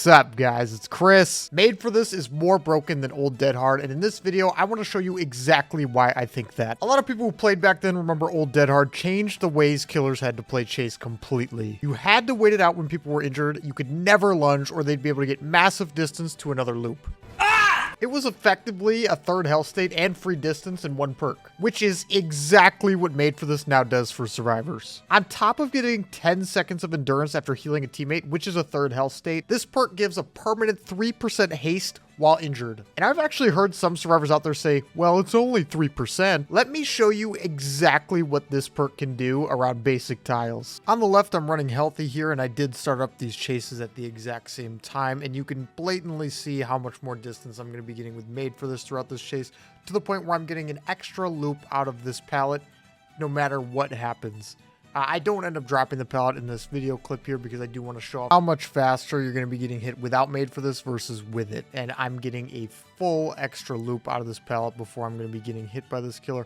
What's up, guys? It's Chris. Made for This is more broken than Old Dead Hard, and in this video, I want to show you exactly why I think that. A lot of people who played back then remember Old Dead Hard changed the ways killers had to play chase completely. You had to wait it out when people were injured, you could never lunge, or they'd be able to get massive distance to another loop. It was effectively a third health state and free distance in one perk, which is exactly what Made for This now does for survivors. On top of getting 10 seconds of endurance after healing a teammate, which is a third health state, this perk gives a permanent 3% haste while injured. And I've actually heard some survivors out there say, well, it's only 3%. Let me show you exactly what this perk can do around basic tiles. On the left, I'm running healthy here, and I did start up these chases at the exact same time, and you can blatantly see how much more distance I'm going to be getting with Made for This throughout this chase, to the point where I'm getting an extra loop out of this pallet no matter what happens. I don't end up dropping the pallet in this video clip here because I do want to show off how much faster you're going to be getting hit without Made for This versus with it. And I'm getting a full extra loop out of this pallet before I'm going to be getting hit by this killer.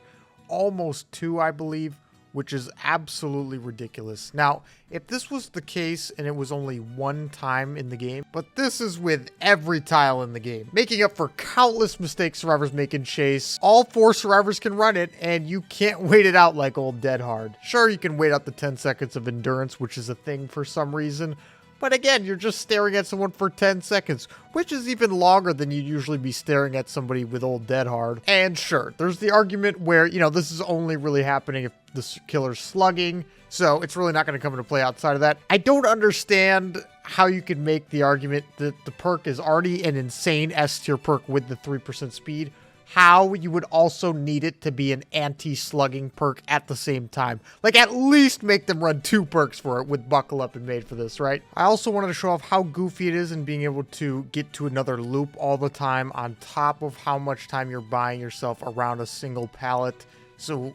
Almost 2, I believe, which is absolutely ridiculous. Now, if this was the case and it was only one time in the game, but this is with every tile in the game, making up for countless mistakes survivors make in chase. All 4 survivors can run it, and you can't wait it out like Old Dead Hard. Sure, you can wait out the 10 seconds of endurance, which is a thing for some reason, but again, you're just staring at someone for 10 seconds, which is even longer than you'd usually be staring at somebody with Old Dead Hard. And sure, there's the argument where, you know, this is only really happening if the killer's slugging, so it's really not going to come into play outside of that. I don't understand how you can make the argument that the perk is already an insane S tier perk with the 3% speed, how you would also need it to be an anti-slugging perk at the same time. Like, at least make them run 2 perks for it with Buckle Up and Made for This, right? I also wanted to show off how goofy it is in being able to get to another loop all the time on top of how much time you're buying yourself around a single pallet. So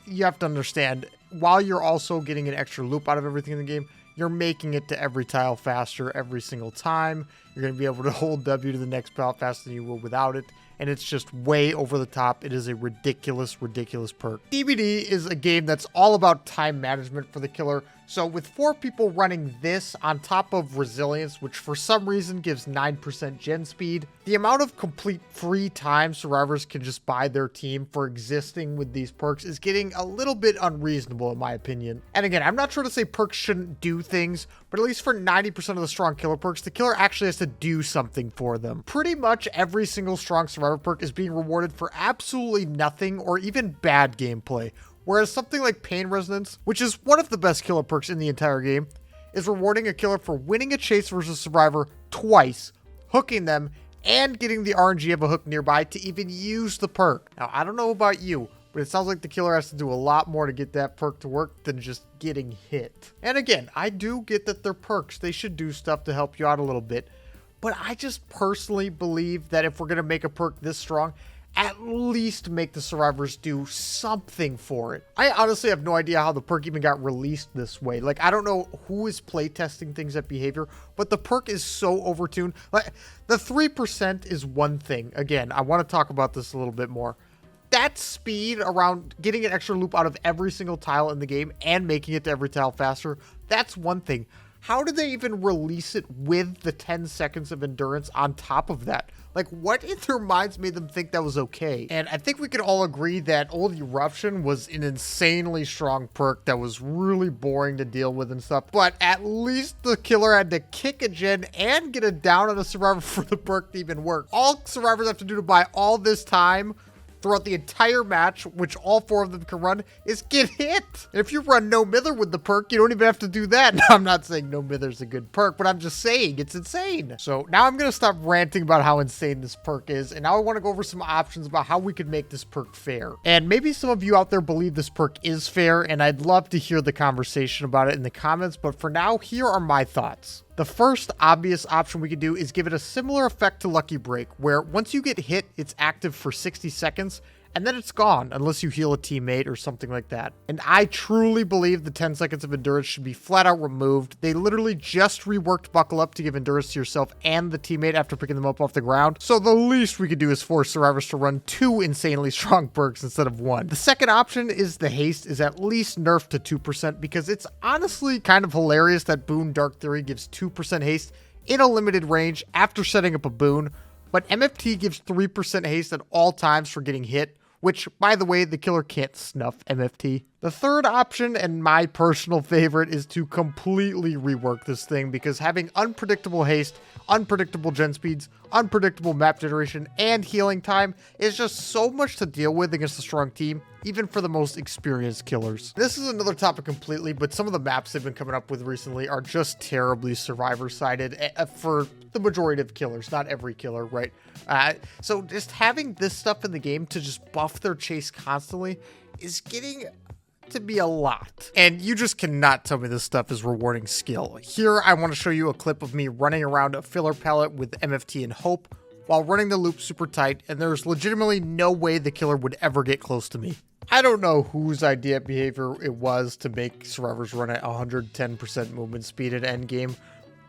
you have to understand, while you're also getting an extra loop out of everything in the game, you're making it to every tile faster every single time. You're going to be able to hold W to the next pallet faster than you will without it. And it's just way over the top. It is a ridiculous, ridiculous perk. DBD is a game that's all about time management for the killer. So with 4 people running this on top of resilience, which for some reason gives 9% gen speed, the amount of complete free time survivors can just buy their team for existing with these perks is getting a little bit unreasonable in my opinion. And again, I'm not trying to say perks shouldn't do things, but at least for 90% of the strong killer perks, the killer actually has to do something for them. Pretty much every single strong survivor perk is being rewarded for absolutely nothing or even bad gameplay. Whereas something like Pain Resonance, which is one of the best killer perks in the entire game, is rewarding a killer for winning a chase versus survivor twice, hooking them, and getting the RNG of a hook nearby to even use the perk. Now, I don't know about you, but it sounds like the killer has to do a lot more to get that perk to work than just getting hit. And again, I do get that they're perks. They should do stuff to help you out a little bit. But I just personally believe that if we're going to make a perk this strong, at least make the survivors do something for it. I honestly have no idea how the perk even got released this way. Like, I don't know who is playtesting things at behavior, but the perk is so overtuned. Like, the 3% is one thing. Again, I want to talk about this a little bit more. That speed around getting an extra loop out of every single tile in the game and making it to every tile faster, that's one thing. How did they even release it with the 10 seconds of endurance on top of that? Like, what in their minds made them think that was okay? And I think we could all agree that Old Eruption was an insanely strong perk that was really boring to deal with and stuff. But at least the killer had to kick a gen and get a down on a survivor for the perk to even work. All survivors have to do to buy all this time throughout the entire match, which all 4 of them can run, is get hit. And if you run No Mither with the perk, you don't even have to do that. Now, I'm not saying No Mither's a good perk, but I'm just saying it's insane. So now I'm going to stop ranting about how insane this perk is, and now I want to go over some options about how we could make this perk fair. And maybe some of you out there believe this perk is fair, and I'd love to hear the conversation about it in the comments, but for now, here are my thoughts. The first obvious option we could do is give it a similar effect to Lucky Break, where once you get hit, it's active for 60 seconds, and then it's gone unless you heal a teammate or something like that. And I truly believe the 10 seconds of endurance should be flat out removed. They literally just reworked Buckle Up to give endurance to yourself and the teammate after picking them up off the ground. So the least we could do is force survivors to run 2 insanely strong perks instead of 1. The second option is the haste is at least nerfed to 2% because it's honestly kind of hilarious that Boone Dark Theory gives 2% haste in a limited range after setting up a boon, but MFT gives 3% haste at all times for getting hit, which, by the way, the killer can't snuff MFT. The third option, and my personal favorite, is to completely rework this thing, because having unpredictable haste, unpredictable gen speeds, unpredictable map generation, and healing time is just so much to deal with against a strong team, even for the most experienced killers. This is another topic completely, but some of the maps they've been coming up with recently are just terribly survivor-sided for the majority of killers, not every killer, right? So just having this stuff in the game to just buff their chase constantly is getting to be a lot. And you just cannot tell me this stuff is rewarding skill. Here, I want to show you a clip of me running around a filler palette with MFT and Hope while running the loop super tight, and there's legitimately no way the killer would ever get close to me. I don't know whose idea behavior it was to make survivors run at 110% movement speed at endgame,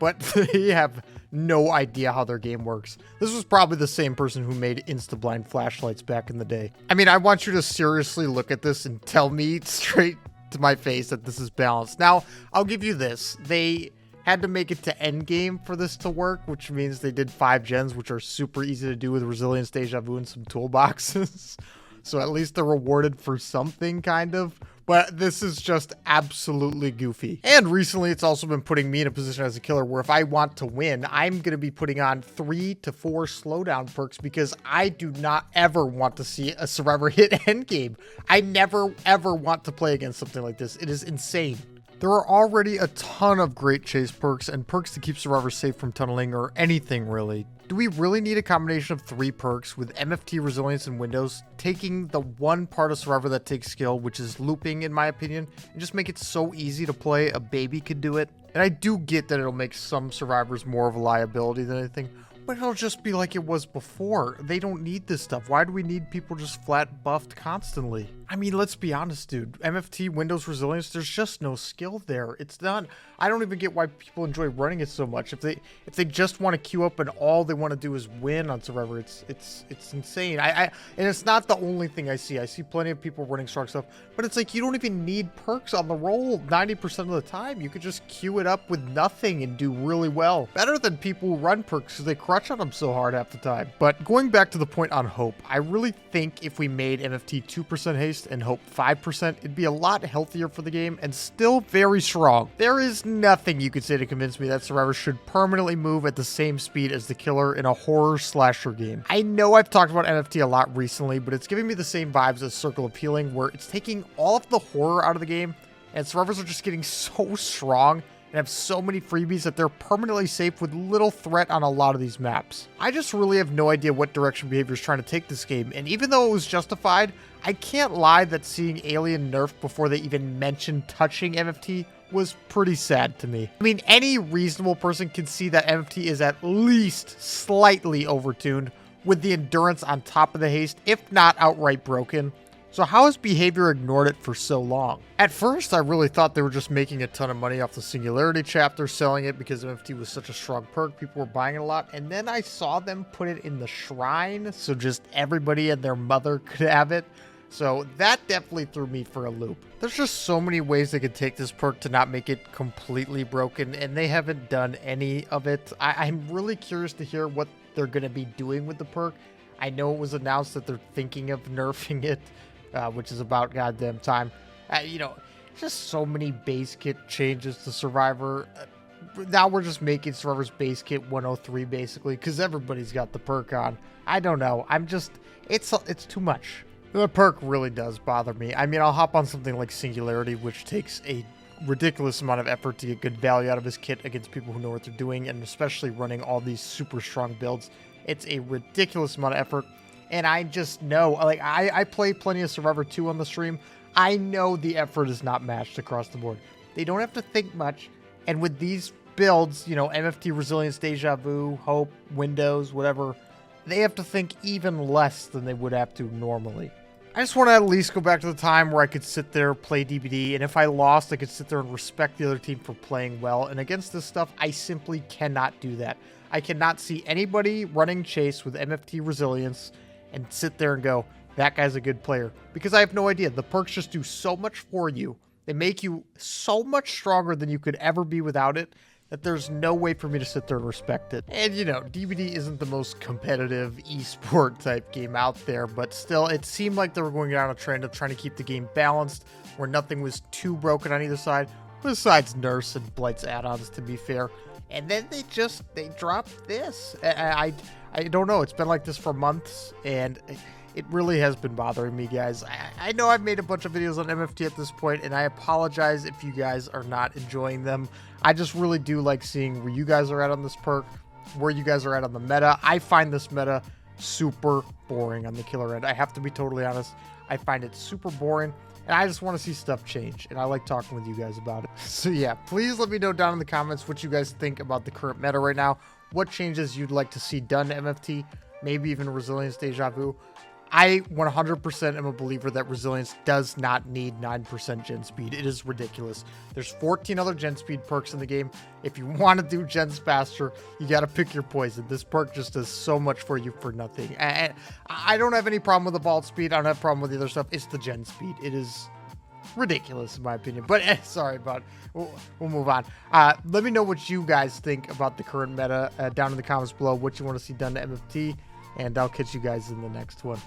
but they have no idea how their game works. This was probably the same person who made insta-blind flashlights back in the day. I mean, I want you to seriously look at this and tell me straight to my face that this is balanced. Now, I'll give you this. They had to make it to endgame for this to work, which means they did 5 gens, which are super easy to do with resilience, deja vu, and some toolboxes. So at least they're rewarded for something, kind of. But this is just absolutely goofy. And recently, it's also been putting me in a position as a killer where if I want to win, I'm going to be putting on 3 to 4 slowdown perks, because I do not ever want to see a survivor hit endgame. I never, ever want to play against something like this. It is insane. There are already a ton of great chase perks and perks to keep survivors safe from tunneling or anything, really. Do we really need a combination of 3 perks with MFT resilience and windows, taking the one part of survivor that takes skill, which is looping in my opinion, and just make it so easy to play a baby could do it? And I do get that it'll make some survivors more of a liability than anything, but it'll just be like it was before. They don't need this stuff. Why do we need people just flat buffed constantly? I mean, let's be honest, dude. MFT, Windows Resilience, there's just no skill there. It's not. I don't even get why people enjoy running it so much. If they just want to queue up and all they want to do is win on Survivor, it's insane. And it's not the only thing I see. I see plenty of people running strong stuff, but it's like you don't even need perks on the roll 90% of the time. You could just queue it up with nothing and do really well. Better than people who run perks because they crutch on them so hard half the time. But going back to the point on Hope, I really think if we made MFT 2% haste and Hope 5%, it'd be a lot healthier for the game and still very strong. There is nothing you could say to convince me that survivors should permanently move at the same speed as the killer in a horror slasher game. I know I've talked about MFT a lot recently, but it's giving me the same vibes as Circle of Healing, where it's taking all of the horror out of the game and survivors are just getting so strong and have so many freebies that they're permanently safe with little threat on a lot of these maps. I just really have no idea what direction behavior is trying to take this game, and even though it was justified, I can't lie that seeing Alien nerf before they even mentioned touching MFT was pretty sad to me. I mean, any reasonable person can see that MFT is at least slightly overtuned, with the endurance on top of the haste, if not outright broken. So how has behavior ignored it for so long? At first, I really thought they were just making a ton of money off the Singularity chapter, selling it because MFT was such a strong perk, people were buying it a lot, and then I saw them put it in the Shrine, so just everybody and their mother could have it. So that definitely threw me for a loop. There's just so many ways they could take this perk to not make it completely broken, and they haven't done any of it. I'm really curious to hear what they're going to be doing with the perk. I know it was announced that they're thinking of nerfing it, which is about goddamn time. You know, just so many base kit changes to Survivor. Now we're just making Survivor's base kit 103 basically, because everybody's got the perk on. I don't know. It's too much. The perk really does bother me. I mean, I'll hop on something like Singularity, which takes a ridiculous amount of effort to get good value out of his kit against people who know what they're doing, and especially running all these super strong builds. It's a ridiculous amount of effort, and I just know, like, I play plenty of Survivor 2 on the stream. I know the effort is not matched across the board. They don't have to think much, and with these builds, you know, MFT Resilience, Deja Vu, Hope, Windows, whatever, they have to think even less than they would have to normally. I just want to at least go back to the time where I could sit there, play DBD, and if I lost, I could sit there and respect the other team for playing well. And against this stuff, I simply cannot do that. I cannot see anybody running chase with MFT Resilience and sit there and go, that guy's a good player. Because I have no idea. The perks just do so much for you. They make you so much stronger than you could ever be without it, that there's no way for me to sit there and respect it. And you know, DBD isn't the most competitive esport type game out there, but still, it seemed like they were going down a trend of trying to keep the game balanced, where nothing was too broken on either side, besides Nurse and Blight's add-ons, to be fair. And then they dropped this. I don't know. It's been like this for months, and it really has been bothering me, guys. I know I've made a bunch of videos on MFT at this point, and I apologize if you guys are not enjoying them. I just really do like seeing where you guys are at on this perk, where you guys are at on the meta. I find this meta super boring on the killer end. I have to be totally honest. I find it super boring, and I just want to see stuff change, and I like talking with you guys about it. So yeah, please let me know down in the comments what you guys think about the current meta right now, what changes you'd like to see done to MFT, maybe even Resilience Deja Vu. I 100% am a believer that Resilience does not need 9% gen speed. It is ridiculous. There's 14 other gen speed perks in the game. If you want to do gens faster, you got to pick your poison. This perk just does so much for you for nothing. And I don't have any problem with the vault speed. I don't have a problem with the other stuff. It's the gen speed. It is ridiculous in my opinion, but sorry about it. We'll move on. Let me know what you guys think about the current meta down in the comments below, what you want to see done to MFT, and I'll catch you guys in the next one.